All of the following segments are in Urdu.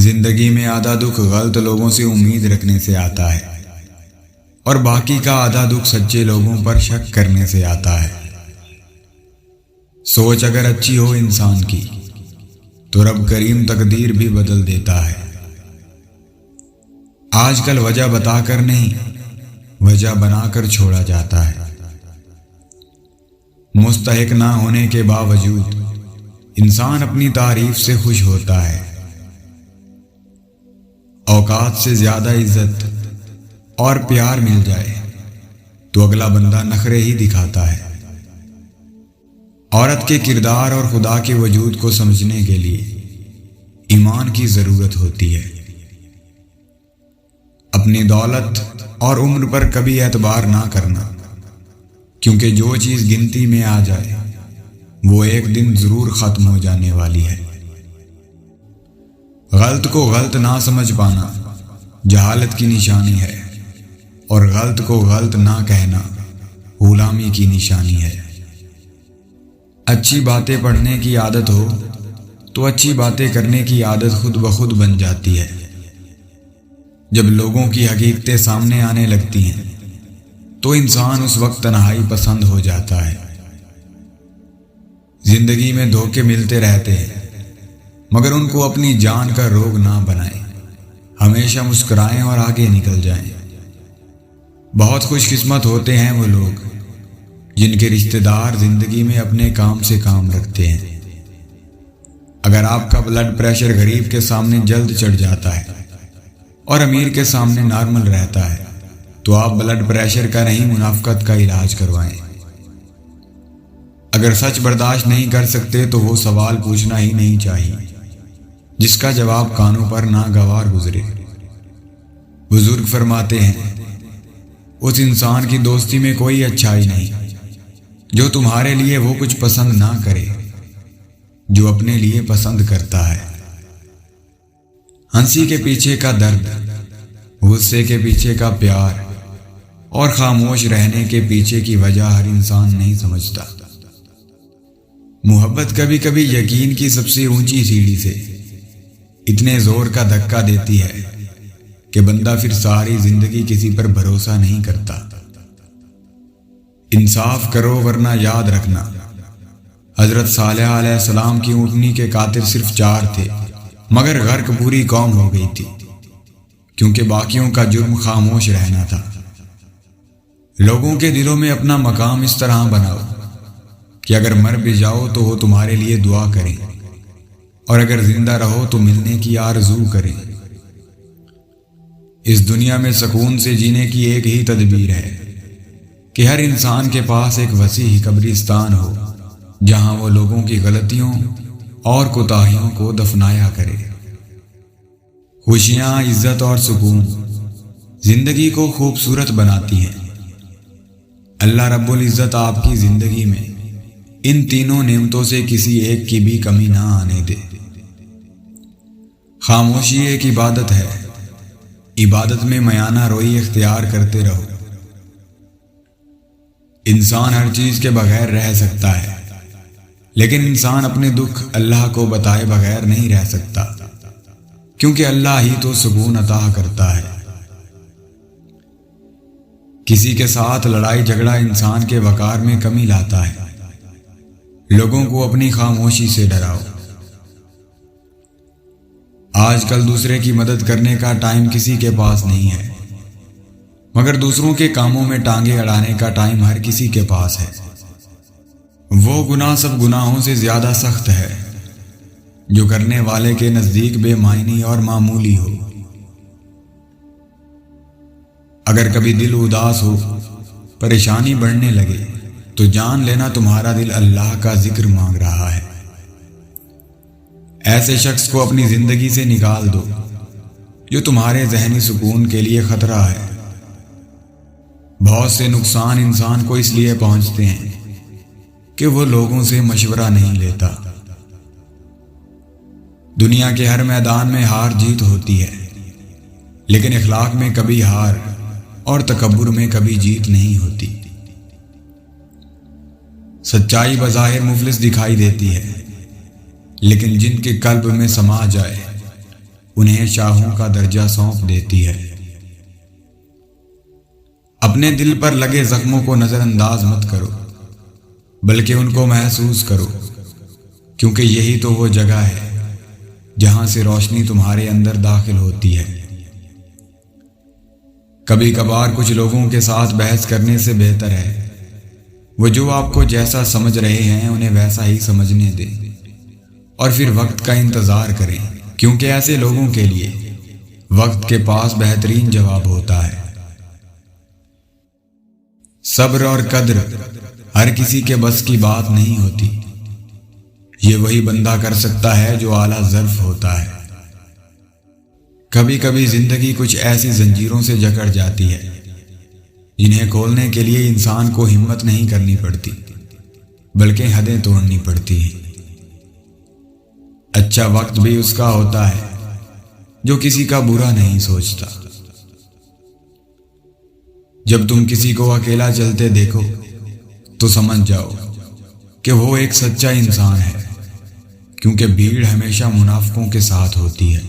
زندگی میں آدھا دکھ غلط لوگوں سے امید رکھنے سے آتا ہے اور باقی کا آدھا دکھ سچے لوگوں پر شک کرنے سے آتا ہے۔ سوچ اگر اچھی ہو انسان کی تو رب کریم تقدیر بھی بدل دیتا ہے۔ آج کل وجہ بتا کر نہیں، وجہ بنا کر چھوڑا جاتا ہے۔ مستحق نہ ہونے کے باوجود انسان اپنی تعریف سے خوش ہوتا ہے۔ اوقات سے زیادہ عزت اور پیار مل جائے تو اگلا بندہ نخرے ہی دکھاتا ہے۔ عورت کے کردار اور خدا کے وجود کو سمجھنے کے لیے ایمان کی ضرورت ہوتی ہے۔ اپنی دولت اور عمر پر کبھی اعتبار نہ کرنا، کیونکہ جو چیز گنتی میں آ جائے وہ ایک دن ضرور ختم ہو جانے والی ہے۔ غلط کو غلط نہ سمجھ پانا جہالت کی نشانی ہے، اور غلط کو غلط نہ کہنا غلامی کی نشانی ہے۔ اچھی باتیں پڑھنے کی عادت ہو تو اچھی باتیں کرنے کی عادت خود بخود بن جاتی ہے۔ جب لوگوں کی حقیقتیں سامنے آنے لگتی ہیں تو انسان اس وقت تنہائی پسند ہو جاتا ہے۔ زندگی میں دھوکے ملتے رہتے ہیں، مگر ان کو اپنی جان کا روگ نہ بنائیں۔ ہمیشہ مسکرائیں اور آگے نکل جائیں۔ بہت خوش قسمت ہوتے ہیں وہ لوگ جن کے رشتہ دار زندگی میں اپنے کام سے کام رکھتے ہیں۔ اگر آپ کا بلڈ پریشر غریب کے سامنے جلد چڑھ جاتا ہے اور امیر کے سامنے نارمل رہتا ہے تو آپ بلڈ پریشر کا نہیں، منافقت کا علاج کروائیں۔ اگر سچ برداشت نہیں کر سکتے تو وہ سوال پوچھنا ہی نہیں چاہیے جس کا جواب کانوں پر ناگوار گزرے۔ بزرگ فرماتے ہیں، اس انسان کی دوستی میں کوئی اچھائی نہیں جو تمہارے لیے وہ کچھ پسند نہ کرے جو اپنے لیے پسند کرتا ہے۔ ہنسی کے پیچھے کا درد، غصے کے پیچھے کا پیار اور خاموش رہنے کے پیچھے کی وجہ ہر انسان نہیں سمجھتا۔ محبت کبھی کبھی یقین کی سب سے اونچی سیڑھی سے اتنے زور کا دھکا دیتی ہے کہ بندہ پھر ساری زندگی کسی پر بھروسہ نہیں کرتا۔ انصاف کرو ورنہ یاد رکھنا، حضرت صالح علیہ السلام کی اونٹنی کے قاتل صرف 4 تھے، مگر غرق پوری قوم ہو گئی تھی، کیونکہ باقیوں کا جرم خاموش رہنا تھا۔ لوگوں کے دلوں میں اپنا مقام اس طرح بناؤ کہ اگر مر بھی جاؤ تو وہ تمہارے لیے دعا کریں، اور اگر زندہ رہو تو ملنے کی آرزو کریں۔ اس دنیا میں سکون سے جینے کی ایک ہی تدبیر ہے کہ ہر انسان کے پاس ایک وسیع قبرستان ہو جہاں وہ لوگوں کی غلطیوں اور کوتاہیوں کو دفنایا کرے۔ خوشیاں، عزت اور سکون زندگی کو خوبصورت بناتی ہیں۔ اللہ رب العزت آپ کی زندگی میں ان تینوں نعمتوں سے کسی ایک کی بھی کمی نہ آنے دے۔ خاموشی ایک عبادت ہے، عبادت میں میانہ روئی اختیار کرتے رہو۔ انسان ہر چیز کے بغیر رہ سکتا ہے، لیکن انسان اپنے دکھ اللہ کو بتائے بغیر نہیں رہ سکتا، کیونکہ اللہ ہی تو سکون عطا کرتا ہے۔ کسی کے ساتھ لڑائی جھگڑا انسان کے وقار میں کمی لاتا ہے۔ لوگوں کو اپنی خاموشی سے ڈراؤ۔ آج کل دوسرے کی مدد کرنے کا ٹائم کسی کے پاس نہیں ہے، مگر دوسروں کے کاموں میں ٹانگیں اڑانے کا ٹائم ہر کسی کے پاس ہے۔ وہ گناہ سب گناہوں سے زیادہ سخت ہے جو کرنے والے کے نزدیک بے معنی اور معمولی ہو۔ اگر کبھی دل اداس ہو، پریشانی بڑھنے لگے تو جان لینا تمہارا دل اللہ کا ذکر مانگ رہا ہے۔ ایسے شخص کو اپنی زندگی سے نکال دو جو تمہارے ذہنی سکون کے لیے خطرہ ہے۔ بہت سے نقصان انسان کو اس لیے پہنچتے ہیں کہ وہ لوگوں سے مشورہ نہیں لیتا۔ دنیا کے ہر میدان میں ہار جیت ہوتی ہے، لیکن اخلاق میں کبھی ہار اور تکبر میں کبھی جیت نہیں ہوتی۔ سچائی بظاہر مفلس دکھائی دیتی ہے، لیکن جن کے قلب میں سما جائے انہیں شاہوں کا درجہ سونپ دیتی ہے۔ اپنے دل پر لگے زخموں کو نظر انداز مت کرو، بلکہ ان کو محسوس کرو، کیونکہ یہی تو وہ جگہ ہے جہاں سے روشنی تمہارے اندر داخل ہوتی ہے۔ کبھی کبھار کچھ لوگوں کے ساتھ بحث کرنے سے بہتر ہے وہ جو آپ کو جیسا سمجھ رہے ہیں انہیں ویسا ہی سمجھنے دیں، اور پھر وقت کا انتظار کریں، کیونکہ ایسے لوگوں کے لیے وقت کے پاس بہترین جواب ہوتا ہے۔ صبر اور قدر ہر کسی کے بس کی بات نہیں ہوتی، یہ وہی بندہ کر سکتا ہے جو اعلیٰ ظرف ہوتا ہے۔ کبھی کبھی زندگی کچھ ایسی زنجیروں سے جکڑ جاتی ہے جنہیں کھولنے کے لیے انسان کو ہمت نہیں کرنی پڑتی، بلکہ حدیں توڑنی پڑتی ہیں۔ اچھا وقت بھی اس کا ہوتا ہے جو کسی کا برا نہیں سوچتا۔ جب تم کسی کو اکیلا چلتے دیکھو تو سمجھ جاؤ کہ وہ ایک سچا انسان ہے، کیونکہ بھیڑ ہمیشہ منافقوں کے ساتھ ہوتی ہے۔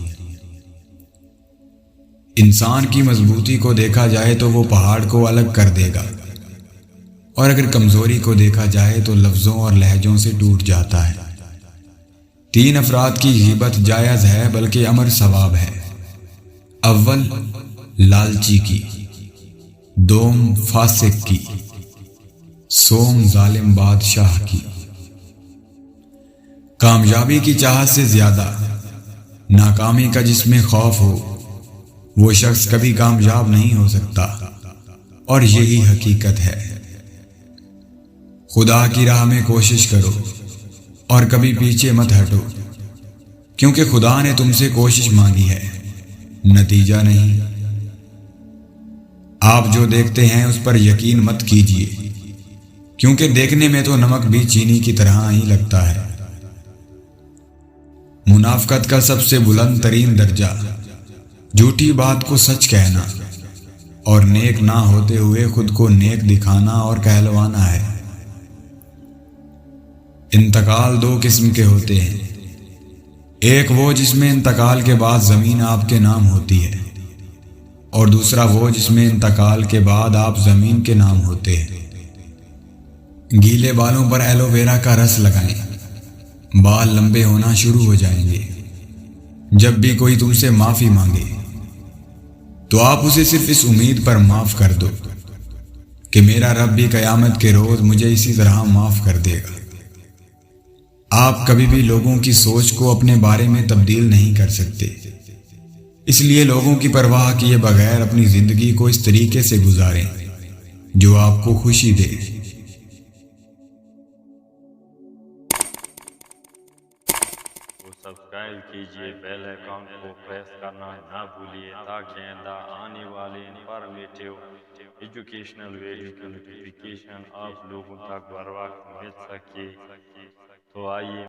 انسان کی مضبوطی کو دیکھا جائے تو وہ پہاڑ کو الگ کر دے گا، اور اگر کمزوری کو دیکھا جائے تو لفظوں اور لہجوں سے ٹوٹ جاتا ہے۔ 3 افراد کی غیبت جائز ہے بلکہ امر ثواب ہے۔ اول لالچی کی، دوم فاسق کی، سوم ظالم بادشاہ کی۔ کامیابی کی چاہت سے زیادہ ناکامی کا جس میں خوف ہو وہ شخص کبھی کامیاب نہیں ہو سکتا، اور یہی حقیقت ہے۔ خدا کی راہ میں کوشش کرو اور کبھی پیچھے مت ہٹو، کیونکہ خدا نے تم سے کوشش مانگی ہے، نتیجہ نہیں۔ آپ جو دیکھتے ہیں اس پر یقین مت کیجیے، کیونکہ دیکھنے میں تو نمک بھی چینی کی طرح ہی لگتا ہے۔ منافقت کا سب سے بلند ترین درجہ جھوٹی بات کو سچ کہنا اور نیک نہ ہوتے ہوئے خود کو نیک دکھانا اور کہلوانا ہے۔ انتقال 2 قسم کے ہوتے ہیں، ایک وہ جس میں انتقال کے بعد زمین آپ کے نام ہوتی ہے، اور دوسرا وہ جس میں انتقال کے بعد آپ زمین کے نام ہوتے ہیں۔ گیلے بالوں پر ایلو ویرا کا رس لگائیں، بال لمبے ہونا شروع ہو جائیں گے۔ جب بھی کوئی تم سے معافی مانگے تو آپ اسے صرف اس امید پر معاف کر دو کہ میرا رب بھی قیامت کے روز مجھے اسی طرح معاف کر دے گا۔ آپ کبھی بھی لوگوں کی سوچ کو اپنے بارے میں تبدیل نہیں کر سکتے، اس لیے لوگوں کی پرواہ کیے بغیر اپنی زندگی کو اس طریقے سے گزاریں جو آپ کو خوشی دے۔ سبسکرائب کیجئے، بیل آئیکن کو پریس کرنا نہ بھولیے تاکہ آئندہ آنے والے انفارمیٹیو ایجوکیشنل ویڈیو کی نوٹیفیکیشن آپ لوگوں تک بر وقت مل سکے۔ تو آئیے